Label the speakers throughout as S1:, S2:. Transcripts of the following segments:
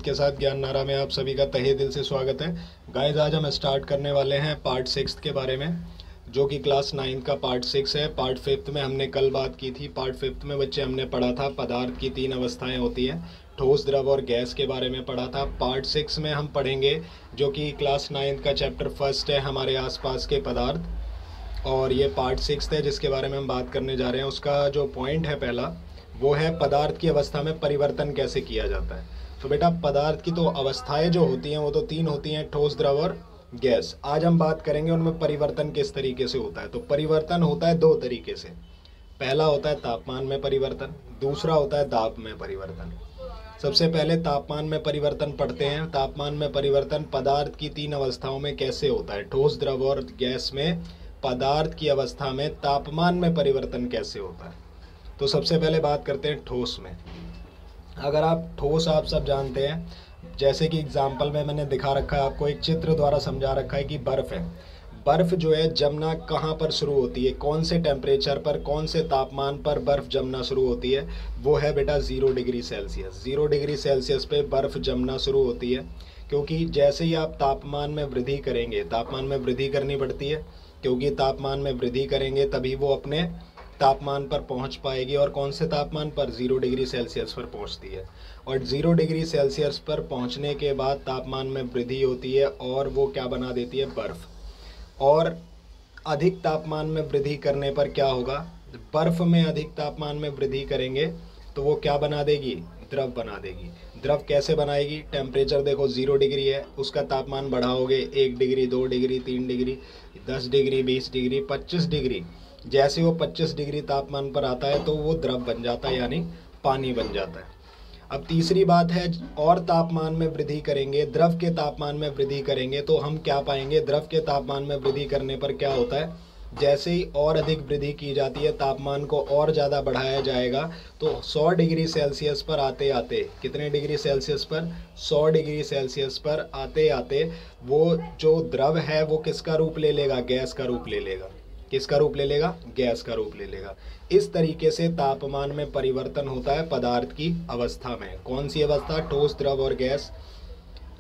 S1: के साथ ज्ञान नारा में आप सभी का तहे दिल से स्वागत है। गाइस, आज हम स्टार्ट करने वाले हैं पार्ट 6 के बारे में, जो कि क्लास 9 का पार्ट 6 है। पार्ट 5 में हमने कल बात की थी। पार्ट 5 में बच्चे हमने पढ़ा था पदार्थ की 3 अवस्थाएं होती हैं, ठोस, द्रव और गैस के बारे में पढ़ा था। पार्ट 6 में हम पढ़ेंगे, जो कि क्लास 9 का चैप्टर 1 है, हमारे आसपास के पदार्थ। और ये पार्ट 6 है जिसके बारे में हम बात करने जा रहे हैं। उसका जो पॉइंट है पहला, वो है पदार्थ की अवस्था में परिवर्तन कैसे किया जाता है। तो बेटा, पदार्थ की तो अवस्थाएं जो होती हैं वो तो 3 होती हैं, ठोस, द्रव और गैस। आज हम बात करेंगे उनमें परिवर्तन किस तरीके से होता है। तो परिवर्तन होता है 2 तरीके से। पहला होता है तापमान में परिवर्तन, दूसरा होता है दाब में परिवर्तन। सबसे पहले तापमान में परिवर्तन पढ़ते हैं। तापमान में परिवर्तन पदार्थ की 3 अवस्थाओं में कैसे होता है। ठोस, द्रव और गैस में पदार्थ की अवस्था में तापमान में परिवर्तन कैसे होता है। तो सबसे पहले बात करते हैं ठोस में। अगर आप ठोस, आप सब जानते हैं, जैसे कि एग्जाम्पल में मैंने दिखा रखा है आपको, एक चित्र द्वारा समझा रखा है कि बर्फ़ है। बर्फ़ जो है जमना कहाँ पर शुरू होती है, कौन से टेम्परेचर पर, कौन से तापमान पर बर्फ़ जमना शुरू होती है, वो है बेटा 0 डिग्री सेल्सियस। 0 डिग्री सेल्सियस पे बर्फ़ जमना शुरू होती है। क्योंकि जैसे ही आप तापमान में वृद्धि करेंगे, तापमान में वृद्धि करनी पड़ती है, क्योंकि तापमान में वृद्धि करेंगे तभी वो अपने तापमान पर पहुंच पाएगी। और कौन से तापमान पर? 0 डिग्री सेल्सियस पर पहुंचती है। और 0 डिग्री सेल्सियस पर पहुंचने के बाद तापमान में वृद्धि होती है और वो क्या बना देती है? बर्फ़। और अधिक तापमान में वृद्धि करने पर क्या होगा? बर्फ़ में अधिक तापमान में वृद्धि करेंगे तो वो क्या बना देगी? द्रव बना देगी। द्रव कैसे बनाएगी? टेम्परेचर देखो 0 डिग्री है, उसका तापमान बढ़ाओगे 1 degree, 2 degree, 3 degree, 10 degree, 20 degree, 25 degree. जैसे वो 25 डिग्री तापमान पर आता है तो वो द्रव बन जाता है, यानी पानी बन जाता है। अब तीसरी बात है, और तापमान में वृद्धि करेंगे, द्रव के तापमान में वृद्धि करेंगे तो हम क्या पाएंगे? द्रव के तापमान में वृद्धि करने पर क्या होता है, जैसे ही और अधिक वृद्धि की जाती है, तापमान को और ज़्यादा बढ़ाया जाएगा, तो 100 डिग्री सेल्सियस पर आते आते, कितने डिग्री सेल्सियस पर? 100 डिग्री सेल्सियस पर आते आते वो जो द्रव है वो किसका रूप ले लेगा? गैस का रूप ले लेगा। किसका रूप ले लेगा? गैस का रूप ले लेगा। इस तरीके से तापमान में परिवर्तन होता है पदार्थ की अवस्था में। कौन सी अवस्था? ठोस, द्रव और गैस।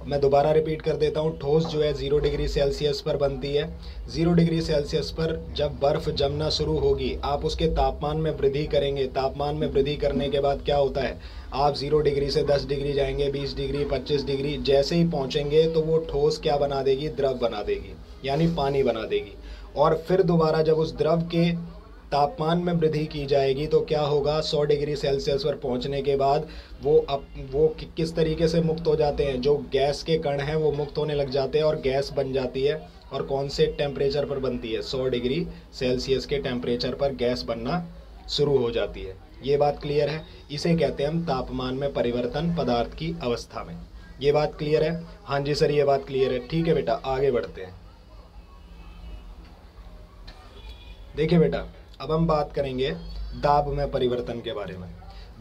S1: मैं दोबारा रिपीट कर देता हूँ। ठोस जो है 0 डिग्री सेल्सियस पर बनती है। 0 डिग्री सेल्सियस पर जब बर्फ़ जमना शुरू होगी, आप उसके तापमान में वृद्धि करेंगे। तापमान में वृद्धि करने के बाद क्या होता है? आप 0 डिग्री से 10 डिग्री जाएंगे, 20 डिग्री, 25 डिग्री। जैसे ही पहुँचेंगे तो वो ठोस क्या बना देगी? द्रव बना देगी, यानी पानी बना देगी। और फिर दोबारा जब उस द्रव के तापमान में वृद्धि की जाएगी तो क्या होगा? 100 डिग्री सेल्सियस पर पहुंचने के बाद वो किस तरीके से मुक्त हो जाते हैं? जो गैस के कण हैं वो मुक्त होने लग जाते हैं और गैस बन जाती है। और कौन से टेम्परेचर पर बनती है? 100 डिग्री सेल्सियस के टेम्परेचर पर गैस बनना शुरू हो जाती है। ये बात क्लियर है? इसे कहते हैं हम तापमान में परिवर्तन पदार्थ की अवस्था में। ये बात क्लियर है? हाँ जी सर, ये बात क्लियर है। ठीक है बेटा, आगे बढ़ते हैं। देखिए बेटा, अब हम बात करेंगे दाब में परिवर्तन के बारे में।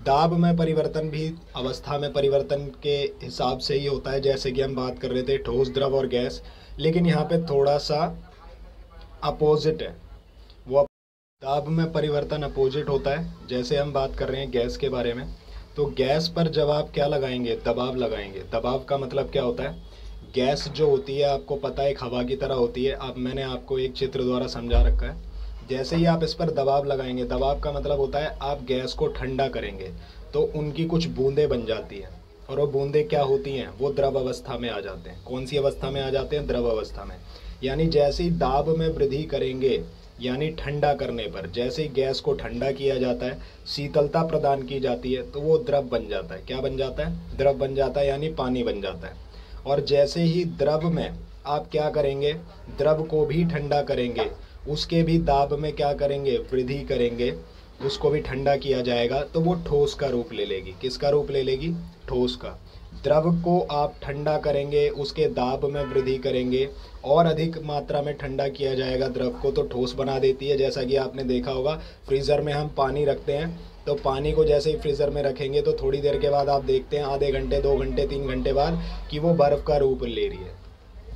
S1: दाब में परिवर्तन भी अवस्था में परिवर्तन के हिसाब से ही होता है, जैसे कि हम बात कर रहे थे ठोस, द्रव और गैस। लेकिन यहाँ पे थोड़ा सा अपोजिट है। वो दाब में परिवर्तन अपोजिट होता है। जैसे हम बात कर रहे हैं गैस के बारे में, तो गैस पर जब आप क्या लगाएंगे? दबाव लगाएंगे। दबाव का मतलब क्या होता है? गैस जो होती है आपको पता है एक हवा की तरह होती है। अब मैंने आपको एक चित्र द्वारा समझा रखा है। जैसे ही आप इस पर दबाव लगाएंगे, दबाव का मतलब होता है आप गैस को ठंडा करेंगे तो उनकी कुछ बूंदें बन जाती हैं। और वो बूंदें क्या होती हैं? वो द्रव अवस्था में आ जाते हैं। कौन सी अवस्था में आ जाते हैं? द्रव अवस्था में। यानी जैसे ही दाब में वृद्धि करेंगे, यानी ठंडा करने पर, जैसे ही गैस को ठंडा किया जाता है, शीतलता प्रदान की जाती है, तो वो द्रव बन जाता है। क्या बन जाता है? द्रव बन जाता है, यानी पानी बन जाता है। और जैसे ही द्रव में आप क्या करेंगे? द्रव को भी ठंडा करेंगे, उसके भी दाब में क्या करेंगे? वृद्धि करेंगे, उसको भी ठंडा किया जाएगा, तो वो ठोस का रूप ले लेगी। किसका रूप ले लेगी? ठोस का। द्रव को आप ठंडा करेंगे, उसके दाब में वृद्धि करेंगे और अधिक मात्रा में ठंडा किया जाएगा द्रव को, तो ठोस बना देती है। जैसा कि आपने देखा होगा, फ्रीज़र में हम पानी रखते हैं, तो पानी को जैसे ही फ्रीज़र में रखेंगे तो थोड़ी देर के बाद आप देखते हैं, आधे घंटे, 2 घंटे, 3 घंटे बाद, कि वो बर्फ़ का रूप ले रही है।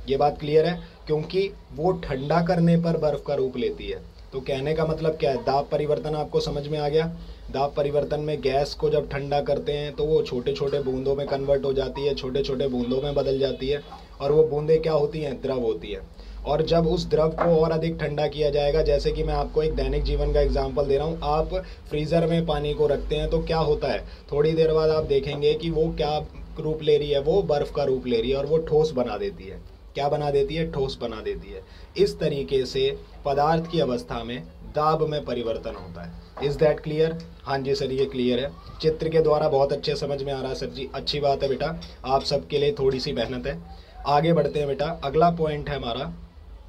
S1: ये बात क्लियर है? क्योंकि वो ठंडा करने पर बर्फ़ का रूप लेती है। तो कहने का मतलब क्या है, दाब परिवर्तन आपको समझ में आ गया। दाब परिवर्तन में गैस को जब ठंडा करते हैं तो वो छोटे छोटे बूंदों में कन्वर्ट हो जाती है, छोटे छोटे बूंदों में बदल जाती है, और वो बूंदें क्या होती हैं, द्रव होती है। और जब उस द्रव को और अधिक ठंडा किया जाएगा, जैसे कि मैं आपको एक दैनिक जीवन का एग्जांपल दे रहा हूँ, आप फ्रीज़र में पानी को रखते हैं तो क्या होता है, थोड़ी देर बाद आप देखेंगे कि वो क्या रूप ले रही है, वो बर्फ़ का रूप ले रही है और वो ठोस बना देती है। क्या बना देती है, ठोस बना देती है। इस तरीके से पदार्थ की अवस्था में दाब में परिवर्तन होता है। Is that clear? हाँ जी सर, ये क्लियर है। चित्र के द्वारा बहुत अच्छे समझ में आ रहा है सर जी, अच्छी बात है बेटा, आप सबके लिए थोड़ी सी मेहनत है। आगे बढ़ते हैं बेटा, अगला पॉइंट है हमारा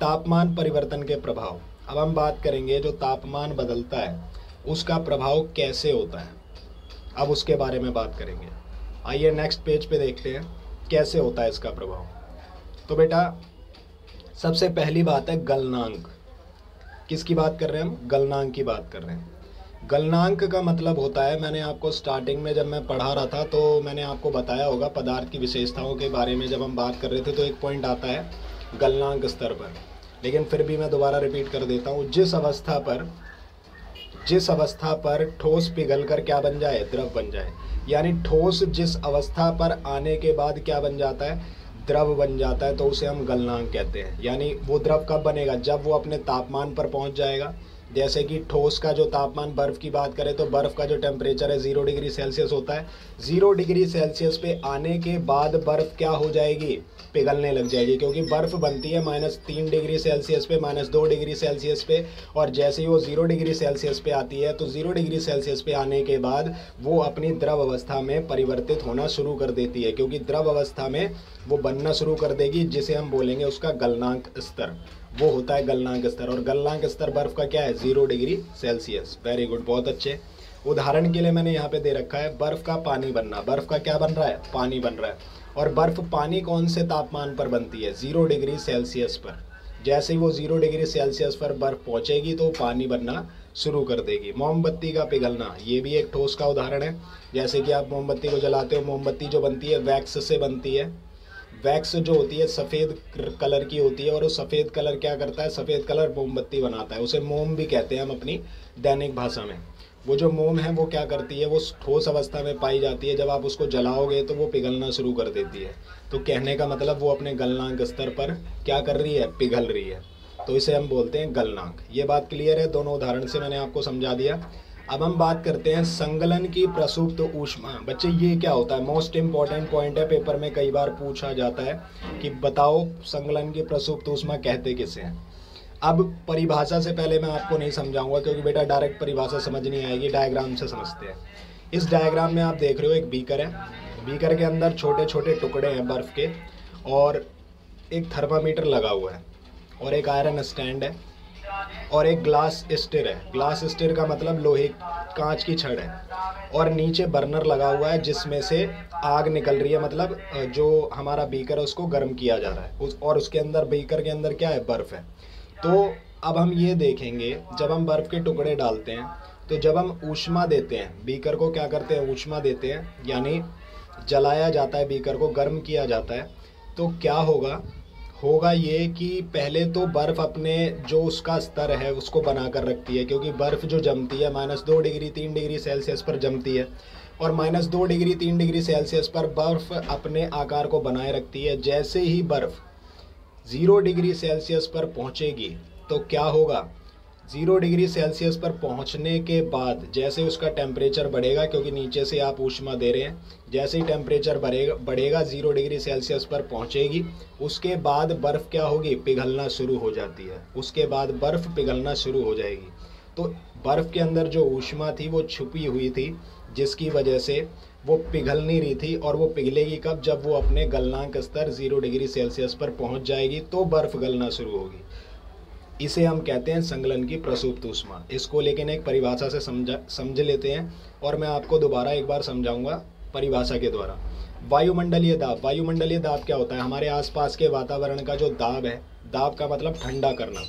S1: तापमान परिवर्तन के प्रभाव। अब हम बात करेंगे जो तापमान बदलता है उसका प्रभाव कैसे होता है, अब उसके बारे में बात करेंगे। आइए नेक्स्ट पेज पे देखते हैं कैसे होता है इसका प्रभाव। तो बेटा सबसे पहली बात है गलनांक। किसकी बात कर रहे हैं हम? गलनांक की बात कर रहे हैं। गलनांक का मतलब होता है, मैंने आपको स्टार्टिंग में जब मैं पढ़ा रहा था तो मैंने आपको बताया होगा, पदार्थ की विशेषताओं के बारे में जब हम बात कर रहे थे तो एक पॉइंट आता है गलनांक स्तर पर, लेकिन फिर भी मैं दोबारा रिपीट कर देता हूँ। जिस अवस्था पर ठोस पिघलकर क्या बन जाए, द्रव बन जाए, यानी ठोस जिस अवस्था पर आने के बाद क्या बन जाता है, द्रव बन जाता है, तो उसे हम गलनांक कहते हैं। यानी वो द्रव कब बनेगा, जब वो अपने तापमान पर पहुंच जाएगा। जैसे कि ठोस का जो तापमान, बर्फ़ की बात करें तो बर्फ़ का जो टेम्परेचर है 0 डिग्री सेल्सियस होता है। 0 डिग्री सेल्सियस पे आने के बाद बर्फ़ क्या हो जाएगी, पिघलने लग जाएगी, क्योंकि बर्फ़ बनती है -3 डिग्री सेल्सियस पे, -2 डिग्री सेल्सियस पे, और जैसे ही वो 0 डिग्री सेल्सियस पे आती है तो 0 डिग्री सेल्सियस पे आने के बाद वो अपनी द्रव अवस्था में परिवर्तित होना शुरू कर देती है, क्योंकि द्रव अवस्था में वो बनना शुरू कर देगी, जिसे हम बोलेंगे उसका गलनांक स्तर। वो होता है गलनांक स्तर, और गलनांक स्तर बर्फ़ का क्या है, 0 डिग्री सेल्सियस। वेरी गुड, बहुत अच्छे। उदाहरण के लिए मैंने यहाँ पे दे रखा है बर्फ़ का पानी बनना। बर्फ़ का क्या बन रहा है, पानी बन रहा है। और बर्फ़ पानी कौन से तापमान पर बनती है, 0 डिग्री सेल्सियस पर। जैसे ही वो 0 डिग्री सेल्सियस पर बर्फ़ पहुँचेगी तो पानी बनना शुरू कर देगी। मोमबत्ती का पिघलना, ये भी एक ठोस का उदाहरण है। जैसे कि आप मोमबत्ती को जलाते हो, मोमबत्ती जो बनती है वैक्स से बनती है। वैक्स जो होती है सफ़ेद कलर की होती है, और वो सफ़ेद कलर क्या करता है, सफ़ेद कलर मोमबत्ती बनाता है। उसे मोम भी कहते हैं हम अपनी दैनिक भाषा में। वो जो मोम है वो क्या करती है, वो ठोस अवस्था में पाई जाती है, जब आप उसको जलाओगे तो वो पिघलना शुरू कर देती है। तो कहने का मतलब वो अपने गलनांक स्तर पर क्या कर रही है, पिघल रही है, तो इसे हम बोलते हैं गलनांक। ये बात क्लियर है, दोनों उदाहरण से मैंने आपको समझा दिया। अब हम बात करते हैं संगलन की प्रसुप्त ऊष्मा। बच्चे ये क्या होता है, मोस्ट इम्पॉर्टेंट पॉइंट है, पेपर में कई बार पूछा जाता है कि बताओ संगलन की प्रसुप्त ऊष्मा कहते किसे हैं। अब परिभाषा से पहले मैं आपको नहीं समझाऊंगा, क्योंकि बेटा डायरेक्ट परिभाषा समझ नहीं आएगी, डायग्राम से समझते हैं। इस डायग्राम में आप देख रहे हो एक बीकर है, बीकर के अंदर छोटे छोटे टुकड़े हैं बर्फ़ के, और एक थर्मामीटर लगा हुआ है, और एक आयरन स्टैंड है, और एक ग्लास स्टिर है। ग्लास स्टिर का मतलब लोहे कांच की छड़ है, और नीचे बर्नर लगा हुआ है जिसमें से आग निकल रही है, मतलब जो हमारा बीकर है उसको गर्म किया जा रहा है, और उसके अंदर, बीकर के अंदर क्या है, बर्फ़ है। तो अब हम ये देखेंगे, जब हम बर्फ़ के टुकड़े डालते हैं तो जब हम ऊष्मा देते हैं, बीकर को क्या करते हैं, ऊष्मा देते हैं, यानी जलाया जाता है, बीकर को गर्म किया जाता है, तो क्या होगा ये कि पहले तो बर्फ़ अपने जो उसका स्तर है उसको बना कर रखती है, क्योंकि बर्फ़ जो जमती है -2 डिग्री 3 डिग्री सेल्सियस पर जमती है, और -2 डिग्री 3 डिग्री सेल्सियस पर बर्फ़ अपने आकार को बनाए रखती है। जैसे ही बर्फ़ 0 डिग्री सेल्सियस पर पहुंचेगी तो क्या होगा, 0 डिग्री सेल्सियस पर पहुंचने के बाद जैसे उसका टेम्परेचर बढ़ेगा, क्योंकि नीचे से आप ऊष्मा दे रहे हैं, जैसे ही टेम्परेचर बढ़ेगा 0 डिग्री सेल्सियस पर पहुंचेगी, उसके बाद बर्फ़ क्या होगी, पिघलना शुरू हो जाती है। उसके बाद बर्फ़ पिघलना शुरू हो जाएगी। तो बर्फ़ के अंदर जो ऊष्मा थी वो छुपी हुई थी, जिसकी वजह से वो पिघल नहीं रही थी, और वो पिघलेगी कब, जब वो अपने गलनांक स्तर 0 डिग्री सेल्सियस पर पहुंच जाएगी तो बर्फ़ गलना शुरू होगी। इसे हम कहते हैं संगलन की प्रसुप्त ऊष्मा। इसको लेकिन एक परिभाषा से समझ लेते हैं, और मैं आपको दोबारा एक बार समझाऊंगा परिभाषा के द्वारा। वायुमंडलीय दाब। वायुमंडलीय दाब क्या होता है, हमारे आसपास के वातावरण का जो दाब है, दाब का मतलब ठंडा करना,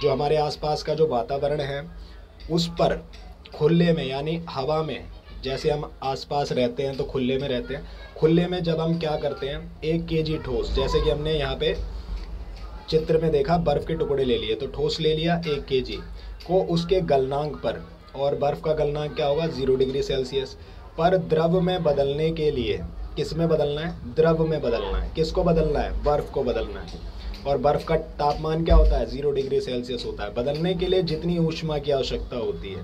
S1: जो हमारे आसपास का जो वातावरण है उस पर खुले में, यानी हवा में, जैसे हम आसपास रहते हैं तो खुले में रहते हैं, खुले में जब हम क्या करते हैं, 1 kg ठोस, जैसे कि हमने यहाँ पे चित्र में देखा बर्फ़ के टुकड़े ले लिए, तो ठोस ले लिया 1 kg को उसके गलनांक पर, और बर्फ़ का गलनांक क्या होगा 0 डिग्री सेल्सियस पर। द्रव में बदलने के लिए किस में बदलना है, द्रव में बदलना है। किसको बदलना है, बर्फ़ को बदलना है। और बर्फ़ का तापमान क्या होता है 0 डिग्री सेल्सियस होता है। बदलने के लिए जितनी ऊष्मा की आवश्यकता होती है,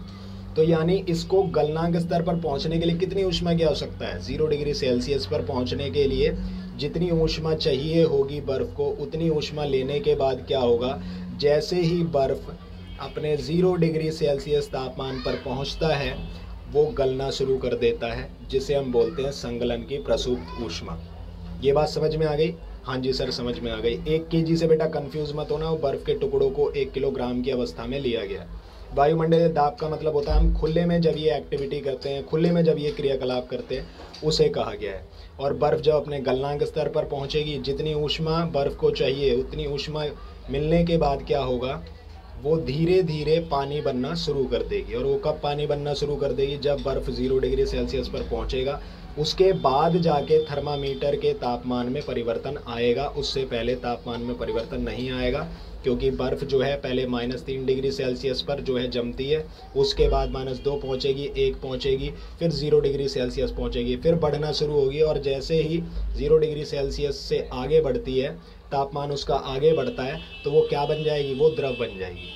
S1: तो यानी इसको गलनांक स्तर पर पहुंचने के लिए कितनी ऊष्मा की आवश्यकता है, 0 डिग्री सेल्सियस पर पहुंचने के लिए जितनी ऊष्मा चाहिए होगी बर्फ़ को, उतनी ऊष्मा लेने के बाद क्या होगा, जैसे ही बर्फ़ अपने 0 डिग्री सेल्सियस तापमान पर पहुंचता है वो गलना शुरू कर देता है, जिसे हम बोलते हैं संगलन की प्रसुप्त ऊष्मा। ये बात समझ में आ गई? हाँ जी सर समझ में आ गई। 1 kg से बेटा कंफ्यूज मत होना, वो बर्फ़ के टुकड़ों को 1 किलोग्राम की अवस्था में लिया गया। वायुमंडलीय दाब का मतलब होता है हम खुले में जब ये एक्टिविटी करते हैं, खुले में जब ये क्रियाकलाप करते हैं, उसे कहा गया है। और बर्फ़ जब अपने गलनांक स्तर पर पहुँचेगी, जितनी ऊष्मा बर्फ़ को चाहिए उतनी ऊष्मा मिलने के बाद क्या होगा, वो धीरे धीरे पानी बनना शुरू कर देगी। और वो कब पानी बनना शुरू कर देगी, जब बर्फ़ 0 डिग्री सेल्सियस पर पहुंचेगा, उसके बाद जाके थर्मामीटर के तापमान में परिवर्तन आएगा। उससे पहले तापमान में परिवर्तन नहीं आएगा, क्योंकि बर्फ़ जो है पहले -3 डिग्री सेल्सियस पर जो है जमती है, उसके बाद -2 पहुँचेगी, 1 पहुँचेगी, फिर 0 डिग्री सेल्सियस पहुँचेगी, फिर बढ़ना शुरू होगी। और जैसे ही 0 डिग्री सेल्सियस से आगे बढ़ती है, तापमान उसका आगे बढ़ता है, तो वो क्या बन जाएगी, वो द्रव बन जाएगी।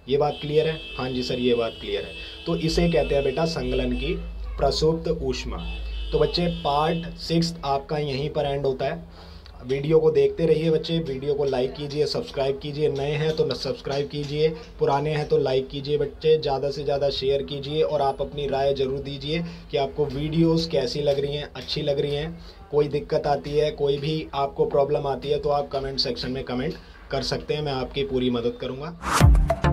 S1: ये बात क्लियर है? हाँ जी सर ये बात क्लियर है। तो इसे कहते हैं बेटा संगलन की प्रसुप्त ऊष्मा। तो बच्चे पार्ट 6 आपका यहीं पर एंड होता है। वीडियो को देखते रहिए बच्चे, वीडियो को लाइक कीजिए, सब्सक्राइब कीजिए, नए हैं तो सब्सक्राइब कीजिए, पुराने हैं तो लाइक कीजिए बच्चे, ज़्यादा से ज़्यादा शेयर कीजिए। और आप अपनी राय ज़रूर दीजिए कि आपको वीडियोस कैसी लग रही हैं, अच्छी लग रही हैं, कोई दिक्कत आती है, कोई भी आपको प्रॉब्लम आती है तो आप कमेंट सेक्शन में कमेंट कर सकते हैं, मैं आपकी पूरी मदद करूँगा।